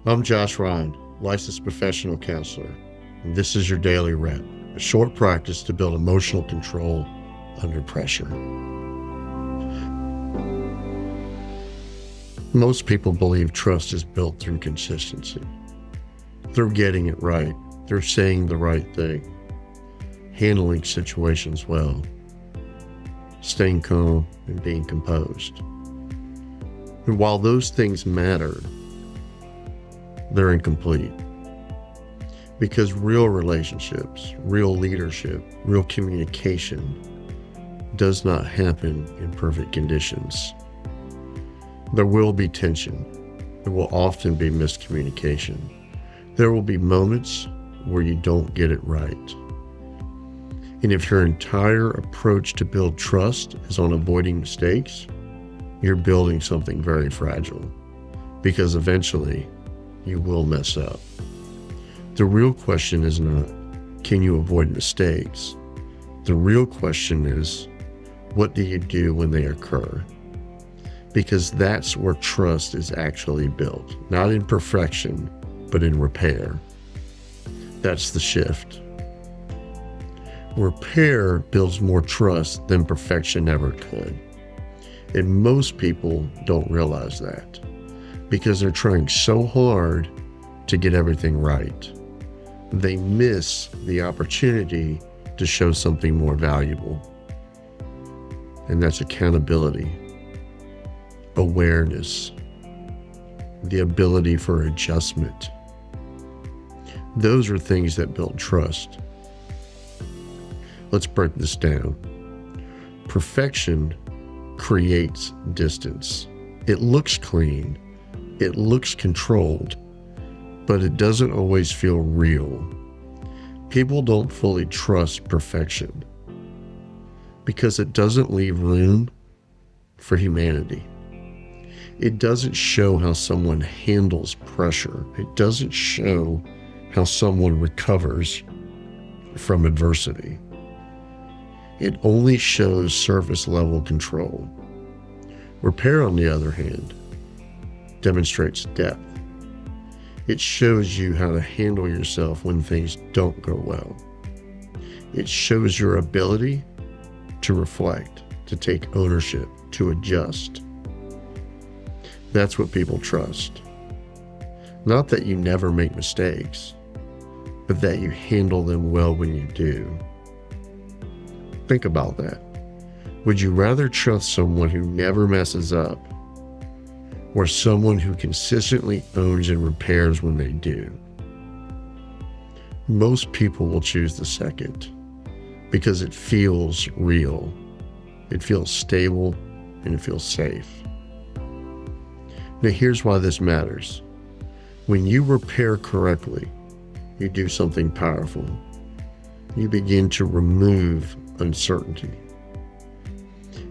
I'm Josh Ryan, licensed professional counselor, and this is your daily rep, a short practice to build emotional control under pressure. Most people believe trust is built through consistency, through getting it right, through saying the right thing, handling situations well, staying calm and being composed. And while those things matter, they're incomplete. Because real relationships, real leadership, real communication does not happen in perfect conditions. There will be tension. There will often be miscommunication. There will be moments where you don't get it right. And if your entire approach to build trust is on avoiding mistakes, you're building something very fragile, because eventually you will mess up. The real question is not, can you avoid mistakes? The real question is, what do you do when they occur? Because that's where trust is actually built, not in perfection, but in repair. That's the shift. Repair builds more trust than perfection ever could. And most people don't realize that because they're trying so hard to get everything right. They miss the opportunity to show something more valuable. And that's accountability, awareness, the ability for adjustment. Those are things that build trust. Let's break this down. Perfection creates distance. It looks clean, it looks controlled, but it doesn't always feel real. People don't fully trust perfection because it doesn't leave room for humanity. It doesn't show how someone handles pressure. It doesn't show how someone recovers from adversity. It only shows surface level control. Repair, on the other hand, demonstrates depth. It shows you how to handle yourself when things don't go well. It shows your ability to reflect, to take ownership, to adjust. That's what people trust. Not that you never make mistakes, but that you handle them well when you do. Think about that. Would you rather trust someone who never messes up or someone who consistently owns and repairs when they do? Most people will choose the second because it feels real, it feels stable, and it feels safe. Now here's why this matters. When you repair correctly, you do something powerful. You begin to remove uncertainty.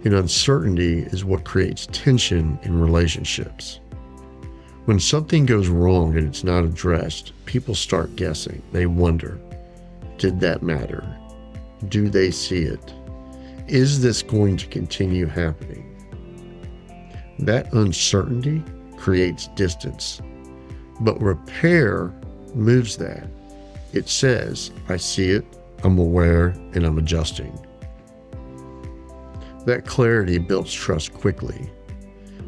And uncertainty is what creates tension in relationships. When something goes wrong and it's not addressed, people start guessing. They wonder, did that matter? Do they see it? Is this going to continue happening? That uncertainty creates distance, but repair moves that. It says, I see it, I'm aware, and I'm adjusting. That clarity builds trust quickly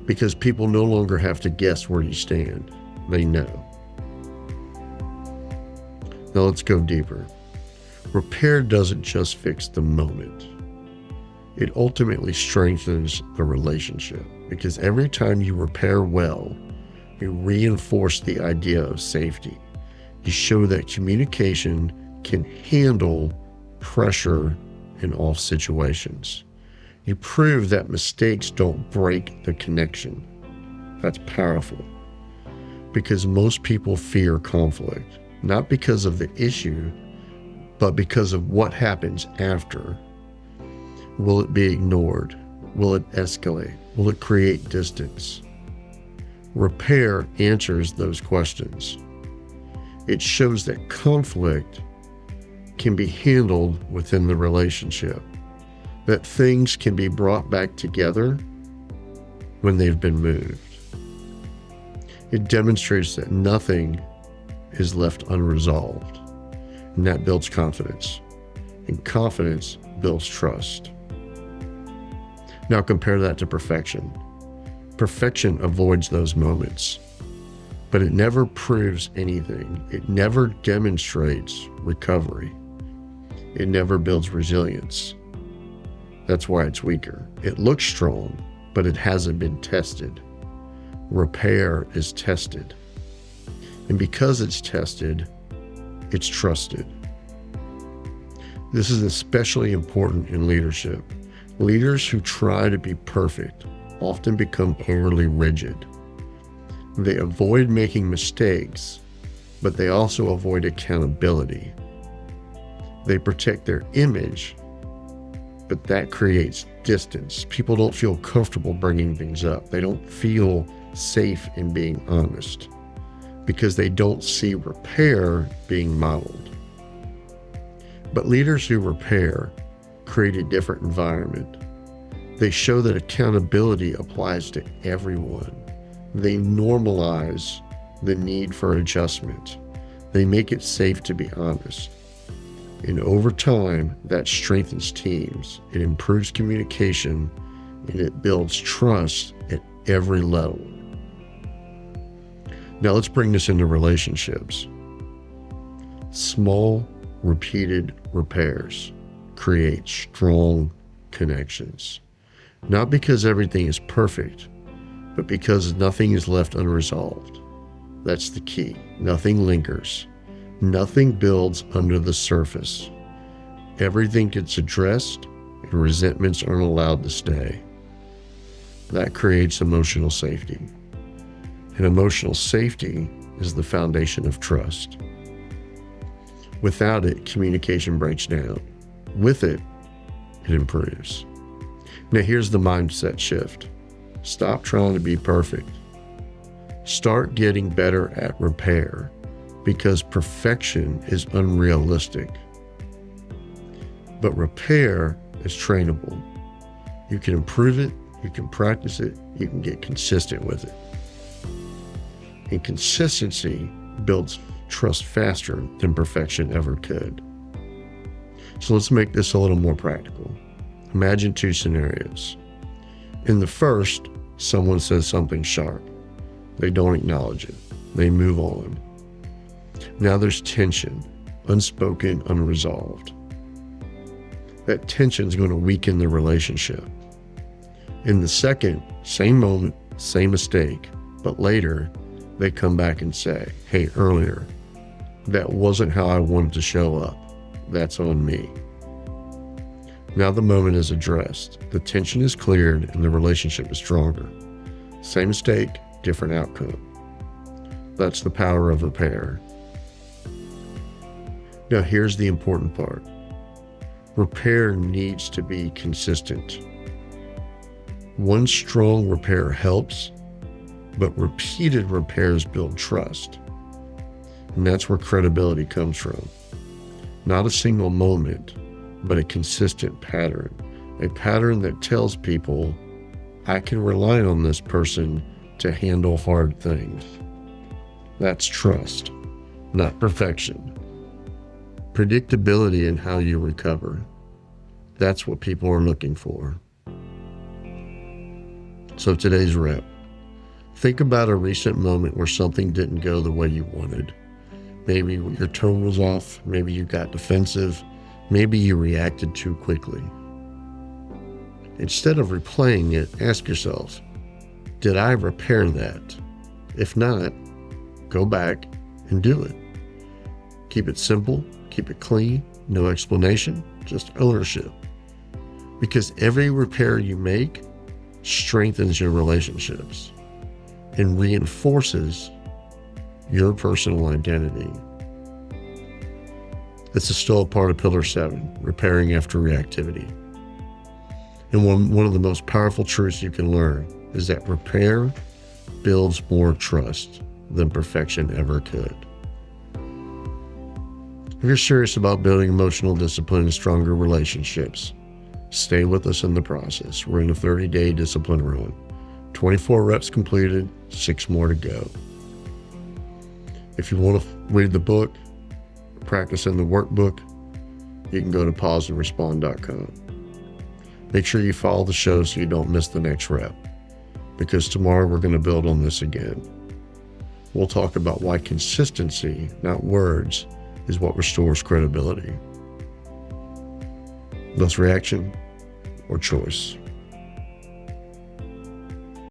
because people no longer have to guess where you stand. They know. Now let's go deeper. Repair doesn't just fix the moment. It ultimately strengthens the relationship because every time you repair well, you reinforce the idea of safety. You show that communication can handle pressure in all situations. You prove that mistakes don't break the connection. That's powerful because most people fear conflict, not because of the issue, but because of what happens after. Will it be ignored? Will it escalate? Will it create distance? Repair answers those questions. It shows that conflict can be handled within the relationship, that things can be brought back together when they've been moved. It demonstrates that nothing is left unresolved, and that builds confidence. And confidence builds trust. Now compare that to perfection. Perfection avoids those moments, but it never proves anything. It never demonstrates recovery. It never builds resilience. That's why it's weaker. It looks strong, but it hasn't been tested. Repair is tested. And because it's tested, it's trusted. This is especially important in leadership. Leaders who try to be perfect often become overly rigid. They avoid making mistakes, but they also avoid accountability. They protect their image, but that creates distance. People don't feel comfortable bringing things up. They don't feel safe in being honest because they don't see repair being modeled. But leaders who repair create a different environment. They show that accountability applies to everyone. They normalize the need for adjustment. They make it safe to be honest. And over time, that strengthens teams. It improves communication, and it builds trust at every level. Now let's bring this into relationships. Small, repeated repairs create strong connections. Not because everything is perfect, but because nothing is left unresolved. That's the key. Nothing lingers. Nothing builds under the surface. Everything gets addressed, and resentments aren't allowed to stay. That creates emotional safety. And emotional safety is the foundation of trust. Without it, communication breaks down. With it, it improves. Now here's the mindset shift. Stop trying to be perfect. Start getting better at repair, because perfection is unrealistic. But repair is trainable. You can improve it, you can practice it, you can get consistent with it. And consistency builds trust faster than perfection ever could. So let's make this a little more practical. Imagine two scenarios. In the first, someone says something sharp. They don't acknowledge it. They move on. Now there's tension, unspoken, unresolved. That tension is going to weaken the relationship. In the second, same moment, same mistake, but later they come back and say, hey, earlier, that wasn't how I wanted to show up. That's on me. Now the moment is addressed. The tension is cleared and the relationship is stronger. Same mistake, different outcome. That's the power of repair. Now here's the important part. Repair needs to be consistent. One strong repair helps, but repeated repairs build trust. And that's where credibility comes from. Not a single moment, but a consistent pattern. A pattern that tells people, I can rely on this person to handle hard things. That's trust, not perfection. Predictability in how you recover. That's what people are looking for. So today's rep. Think about a recent moment where something didn't go the way you wanted. Maybe your tone was off, maybe you got defensive, maybe you reacted too quickly. Instead of replaying it, ask yourself, did I repair that? If not, go back and do it. Keep it simple, keep it clean, no explanation, just ownership. Because every repair you make strengthens your relationships and reinforces your personal identity. This is still a part of Pillar 7, repairing after reactivity. And one of the most powerful truths you can learn is that repair builds more trust than perfection ever could. If you're serious about building emotional discipline and stronger relationships, stay with us in the process. We're in a 30-day discipline run. 24 reps completed, 6 more to go. If you want to read the book, practice in the workbook, you can go to pauseandrespond.com. Make sure you follow the show so you don't miss the next rep, because tomorrow we're going to build on this again. We'll talk about why consistency, not words, is what restores credibility. Less reaction or choice.